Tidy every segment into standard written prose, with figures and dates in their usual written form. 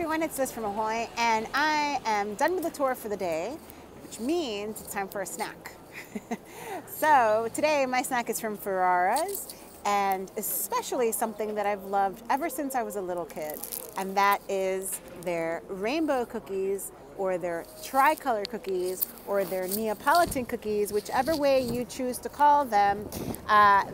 everyone, it's Liz from Ahoy, and I am done with the tour for the day, which means it's time for a snack. So today my snack is from Ferrara's, and especially something that I've loved ever since I was a little kid, and that is their rainbow cookies, or their tricolor cookies, or their Neapolitan cookies, whichever way you choose to call them.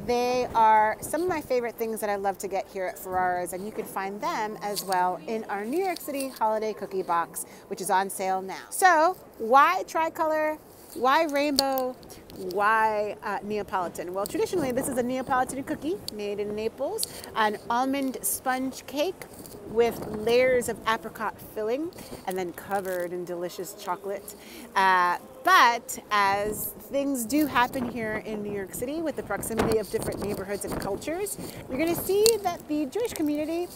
They are some of my favorite things that I love to get here at Ferrara's, and you can find them as well in our New York City Holiday Cookie Box, which is on sale now. So why tricolor? Why rainbow? Why Neapolitan? Well, traditionally this is a Neapolitan cookie made in Naples, an almond sponge cake with layers of apricot filling and then covered in delicious chocolate. But as things do happen here in New York City with the proximity of different neighborhoods and cultures, you're going to see that the Jewish community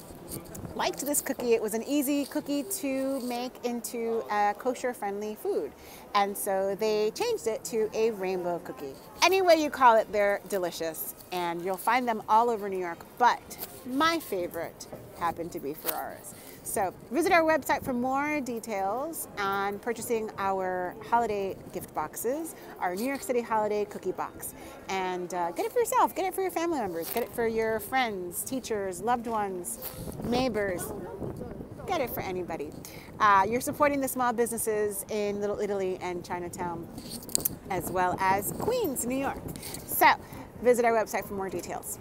liked this cookie. It was an easy cookie to make into a kosher-friendly food, and so they changed it to a rainbow cookie. Any way you call it, they're delicious, and you'll find them all over New York, but my favorite happened to be Ferrara's. So visit our website for more details on purchasing our holiday gift boxes, our New York City Holiday Cookie Box. And get it for yourself, get it for your family members, get it for your friends, teachers, loved ones, neighbors. Get it for anybody. You're supporting the small businesses in Little Italy and Chinatown, as well as Queens, New York. So visit our website for more details.